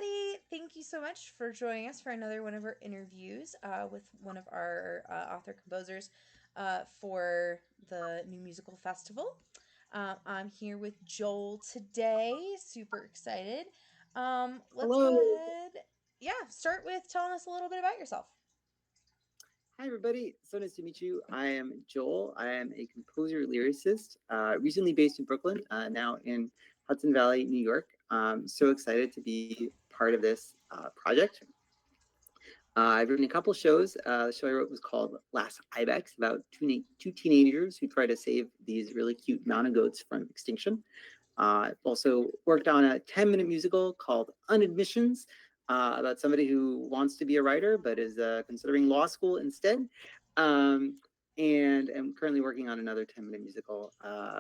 everybody. Thank you so much for joining us for another one of our interviews with one of our author composers for the New Musical Festival. I'm here with Joel today. Super excited. Let's go Hello. ahead. Yeah, start with telling us a little bit about yourself. Hi, everybody. So nice to meet you. I am Joel. I am a composer lyricist, recently based in Brooklyn, now in Hudson Valley, New York. So excited to be part of this project. I've written a couple shows. The show I wrote was called Last Ibex, about two teenagers who try to save these really cute mountain goats from extinction. I've also worked on a 10-minute musical called Unadmissions, about somebody who wants to be a writer but is considering law school instead. Um, and I'm currently working on another 10-minute musical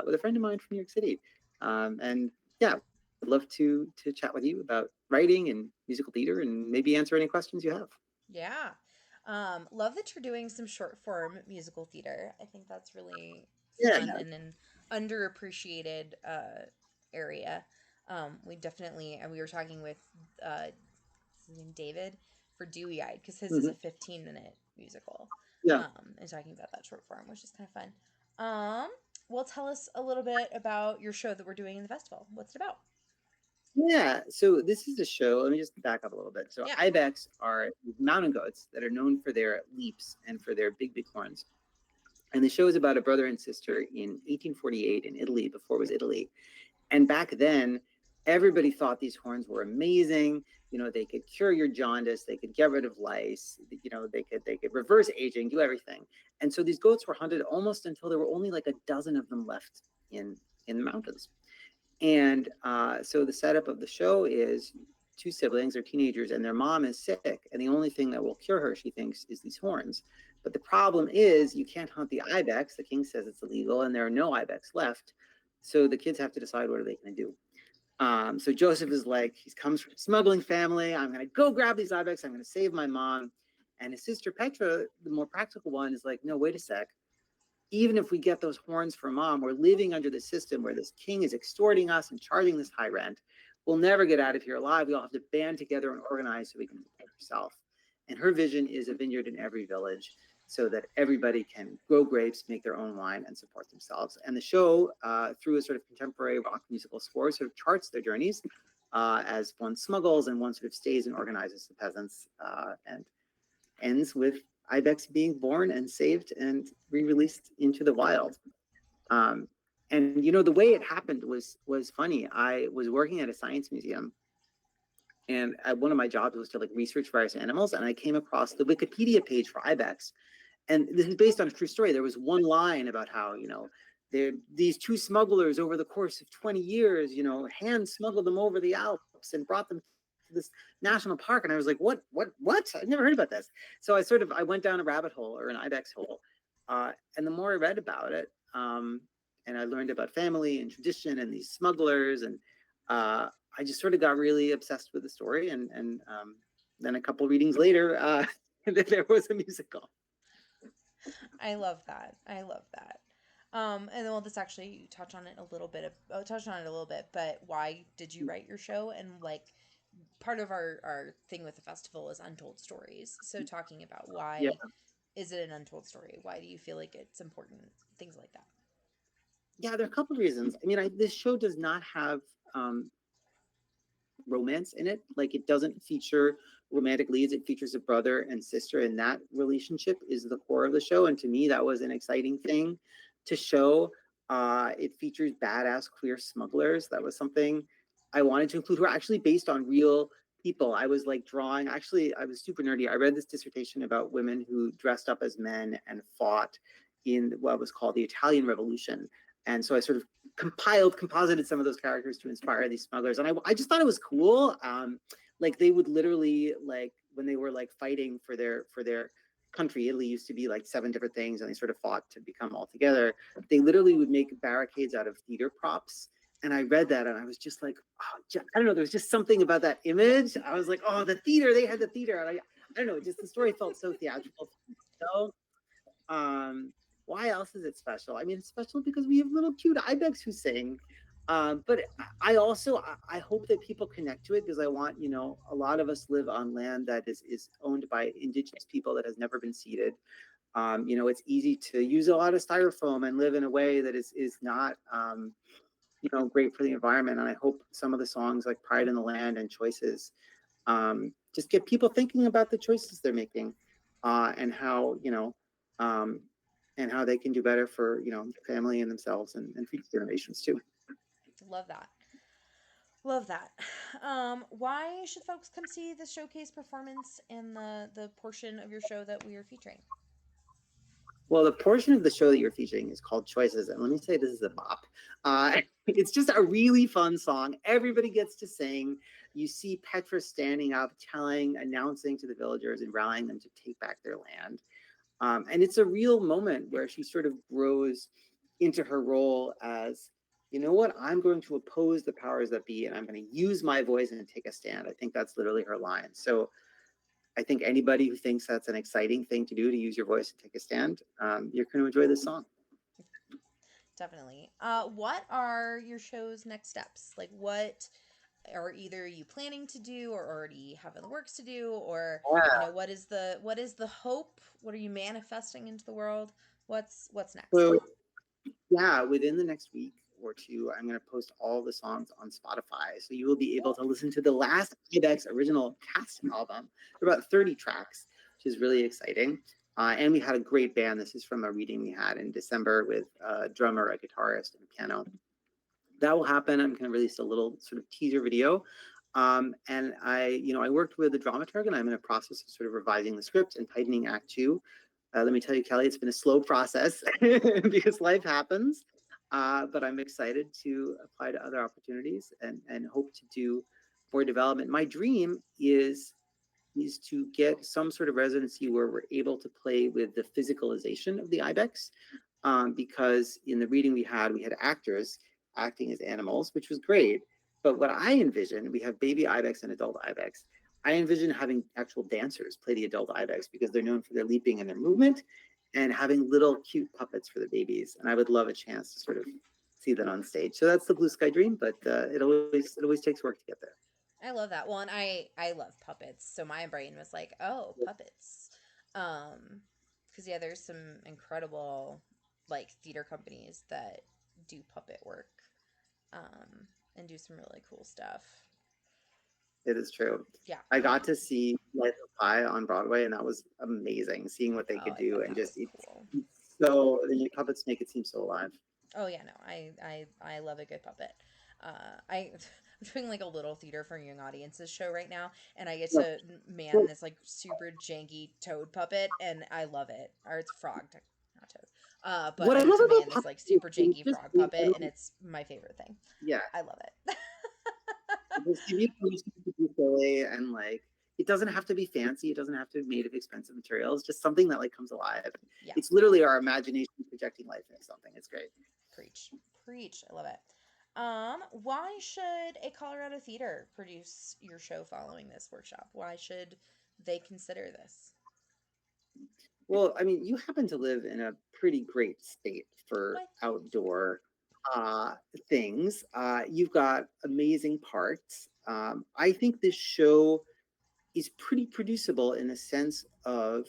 with a friend of mine from New York City. And yeah, I'd love to chat with you about writing and musical theater and maybe answer any questions you have. Yeah. Love that you're doing some short form musical theater. I think that's really Yeah, fun and an underappreciated area. We definitely, and we were talking with what's his name, David, for Dewy Eyed, because his is mhm, a 15-minute musical, yeah. and talking about that short form, which is kind of fun. Um, well, tell us a little bit about your show that we're doing in the festival. What's it about? Yeah, so this is a show. Let me just back up a little bit. So Yeah. ibex are mountain goats that are known for their leaps and for their big horns. And the show is about a brother and sister in 1848 in Italy, before it was Italy. And back then, everybody thought these horns were amazing. You know, they could cure your jaundice, they could get rid of lice, you know, they could reverse aging, do everything. And so these goats were hunted almost until there were only like a dozen of them left in the mountains. And so the setup of the show is two siblings, they're teenagers, and their mom is sick. And the only thing that will cure her, she thinks, is these horns. But the problem is you can't hunt the ibex. The king says it's illegal, and there are no ibex left. So the kids have to decide what are they going to do. So Joseph is like, he comes from a smuggling family. I'm going to go grab these ibex. I'm going to save my mom. And his sister Petra, the more practical one, is like, no, wait a sec, even if we get those horns for mom, we're living under the system where this king is extorting us and charging this high rent. We'll never get out of here alive. We all have to band together and organize so we can support ourselves. And her vision is a vineyard in every village so that everybody can grow grapes, make their own wine, and support themselves. And the show, through a sort of contemporary rock musical score, sort of charts their journeys as one smuggles and one sort of stays and organizes the peasants, and ends with Ibex being born and saved and re-released into the wild. Um, and you know the way it happened was funny. I was working at a science museum, and one of my jobs was to like research various animals, and I came across the Wikipedia page for Ibex. And this is based on a true story. There was one line about how, you know, these two smugglers over the course of 20 years, you know, hand smuggled them over the Alps and brought them to this national park. And I was like, what? I've never heard about this. So I went down a rabbit hole, or an ibex hole. And the more I read about it, and I learned about family and tradition and these smugglers, and I just sort of got really obsessed with the story. And then a couple readings later, there was a musical. I love that. I love that. And then we'll just actually touch on it a little bit. Touch on it a little bit. But why did you write your show? And like, part of our thing with the festival is untold stories. So talking about Yeah, why is it an untold story? Why do you feel like it's important? Things like that. yeah. There are a couple of reasons. I mean, this show does not have um, romance in it. Like, it doesn't feature romantic leads. It features a brother and sister, and that relationship is the core of the show. And to me, that was an exciting thing to show. It features badass queer smugglers. That was something I wanted to include, who are actually based on real people. I was like drawing. Actually, I was super nerdy. I read this dissertation about women who dressed up as men and fought in what was called the Italian Revolution. And so I sort of composited some of those characters to inspire these smugglers, and I just thought it was cool. Like, they would literally, like, when they were like fighting for their country, Italy used to be like seven different things, and they sort of fought to become all together. They literally would make barricades out of theater props. And I read that, and I was just like, oh, I don't know, there was just something about that image. I was like, oh, the theater, they had the theater. And I don't know, just the story felt so theatrical. So why else is it special? I mean, it's special because we have little cute ibex who sing. But I also I hope that people connect to it because I want, you know, a lot of us live on land that is owned by indigenous people that has never been seeded. You know, it's easy to use a lot of styrofoam and live in a way that is not you know, great for the environment. And I hope some of the songs like Pride in the Land and Choices just get people thinking about the choices they're making and how, you know, um, and how they can do better for, you know, their family and themselves and future generations too. Love that. Love that. Why should folks come see the showcase performance and the portion of your show that we are featuring? Well, the portion of the show that you're featuring is called Choices. And let me say, this is a bop. It's just a really fun song. Everybody gets to sing. You see Petra standing up, announcing to the villagers and rallying them to take back their land. And it's a real moment where she sort of grows into her role as, you know what, I'm going to oppose the powers that be and I'm going to use my voice and take a stand. I think that's literally her line. So I think anybody who thinks that's an exciting thing to do to use your voice and take a stand, you're going to enjoy this song. Definitely. What are your show's next steps? Like, what are either you planning to do or already have in the works to do, or Yeah. what is the hope? What are you manifesting into the world? What's next? So yeah, within the next week or two, I'm going to post all the songs on Spotify. So you will be able Cool. to listen to the Last Ibex original cast album. There are about 30 tracks, which is really exciting. And we had a great band. This is from a reading we had in December with a drummer, a guitarist, and a piano. That will happen. I'm going to release a little sort of teaser video. And I, you know, I worked with a dramaturg and I'm in a process of sort of revising the script and tightening act two. Let me tell you, Kelly, it's been a slow process because life happens. But I'm excited to apply to other opportunities and hope to do more development. My dream is to get some sort of residency where we're able to play with the physicalization of the ibex. Because in the reading we had actors acting as animals, which was great. But what I envision, we have baby ibex and adult ibex. I envision having actual dancers play the adult ibex because they're known for their leaping and their movement, and having little cute puppets for the babies. And I would love a chance to sort of see that on stage. So that's the blue sky dream, but it always takes work to get there. I love that. Well, and I love puppets, so my brain was like, oh, puppets. Um, because yeah, there's some incredible like theater companies that do puppet work, and do some really cool stuff. It is true. Yeah. I got to see Life of Pi on Broadway, and that was amazing. Seeing what they Oh, could I do, bet and that just was cool. it's so the puppets make it seem so alive. Oh yeah, no, I love a good puppet. I'm doing like a little theater for young audiences show right now, and I get Yeah. to man Well, this like super janky toad puppet, and I love it. Or it's frog, not toad. But what I I get love to man about this puppets like is super they janky just frog make puppet, and everything. it's my favorite thing. Yeah, I love it. they just give you permission to be silly, and like it doesn't have to be fancy. It doesn't have to be made of expensive materials. Just something that like comes alive. Yeah, It's literally our imagination projecting life into something. It's great. preach, preach. I love it. Why should a Colorado theater produce your show following this workshop? Why should they consider this? Well, I mean, you happen to live in a pretty great state for Why, thank you. outdoor uh, things. You've got amazing parks. I think this show is pretty producible in the sense of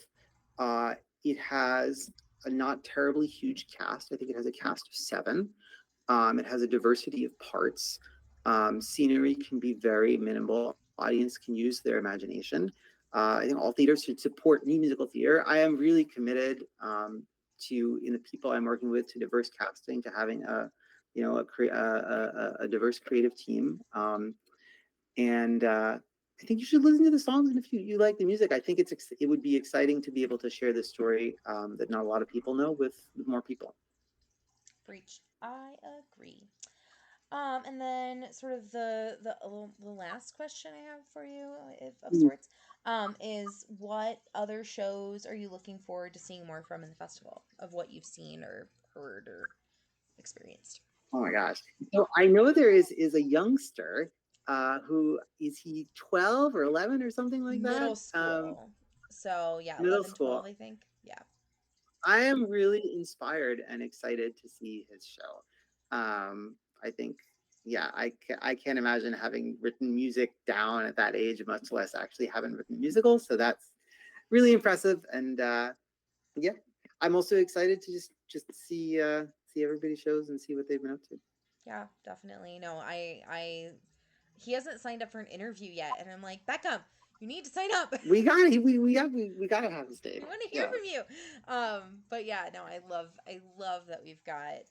uh, it has a not terribly huge cast. I think it has a cast of seven. It has a diversity of parts. Scenery can be very minimal. Audience can use their imagination. I think all theaters should support new musical theater. I am really committed to in the people I'm working with to diverse casting, to having a you know a diverse creative team. And I think you should listen to the songs, and if you like the music, I think it would be exciting to be able to share this story that not a lot of people know with more people. Breach. I agree. And then sort of the last question I have for you, if of sorts, is what other shows are you looking forward to seeing more from in the festival of what you've seen or heard or experienced? Oh my gosh! So I know there is a youngster who is he 12 or 11 or something like that. Middle school. So yeah, Middle 11, 12, school. I think. Yeah. I am really inspired and excited to see his show. I think yeah, I can't imagine having written music down at that age, much less actually having written musicals. So that's really impressive. And yeah, I'm also excited to just see everybody's shows and see what they've been up to. Yeah, definitely. No, I he hasn't signed up for an interview yet, and I'm like, Beckham, you need to sign up. We gotta have his day. We want to hear Yeah. from you. But yeah, no, I love that we've got.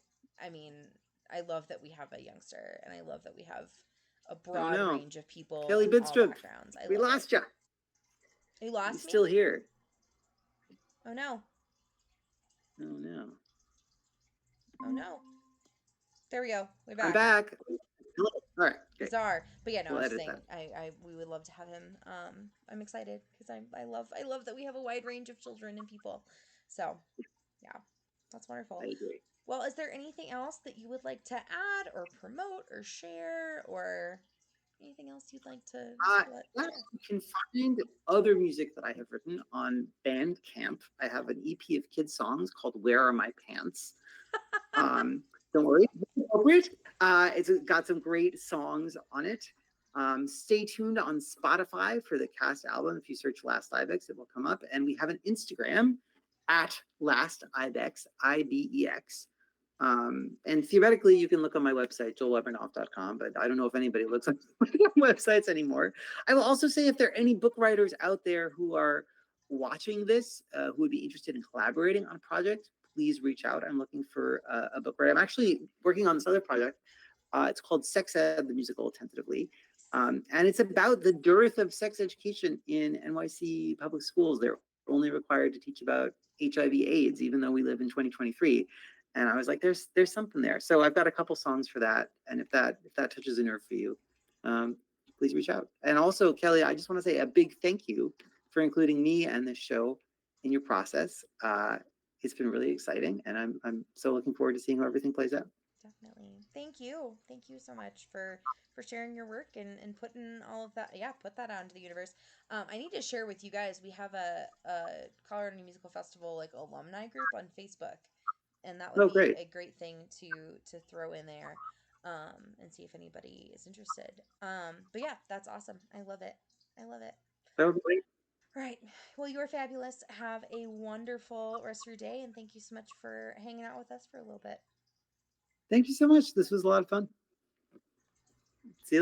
I mean, I love that we have a youngster, and I love that we have a Oh broad no, range of people Kelly in all Bidstrup, backgrounds. I we love it. lost you. You You lost still me? here? Oh no! Oh no. Oh no! There we go. We're I'm back. back. All right, great. Bizarre, but yeah, no, I We'll was just edit that. saying, we would love to have him. I'm excited because I love that we have a wide range of children and people. So yeah, that's I wonderful. agree. Well, is there anything else that you would like to add or promote or share or anything else you'd like to let Yeah, share? you can find other music that I have written on Bandcamp. I have an EP of kids songs called "Where Are My Pants." Um, don't worry, it's appropriate. It's got some great songs on it. Stay tuned on Spotify for the cast album. If you search Last Ibex, it will come up. And we have an Instagram at Last Ibex, IBEX. And theoretically, you can look on my website, joelwebernoff.com, but I don't know if anybody looks on websites anymore. I will also say if there are any book writers out there who are watching this, who would be interested in collaborating on a project, please reach out. I'm looking for a book writer. I'm actually working on this other project. It's called Sex Ed, the musical, tentatively. And it's about the dearth of sex education in NYC public schools. They're only required to teach about HIV/AIDS, even though we live in 2023. And I was like, there's something there. So I've got a couple songs for that. And if that touches a nerve for you, um, please reach out. And also, Kelly, I just want to say a big thank you for including me and this show in your process. It's been really exciting, and I'm so looking forward to seeing how everything plays out. Definitely. Thank you. Thank you so much for sharing your work and putting all of that. Yeah, put that out into the universe. I need to share with you guys. We have a Colorado Musical Festival like alumni group on Facebook, and that would Oh, be great! a great thing to throw in there, and see if anybody is interested. But yeah, that's awesome. I love it. I love it. That would be great. All right. Well, you're fabulous. Have a wonderful rest of your day, and thank you so much for hanging out with us for a little bit. Thank you so much. This was a lot of fun. See you later.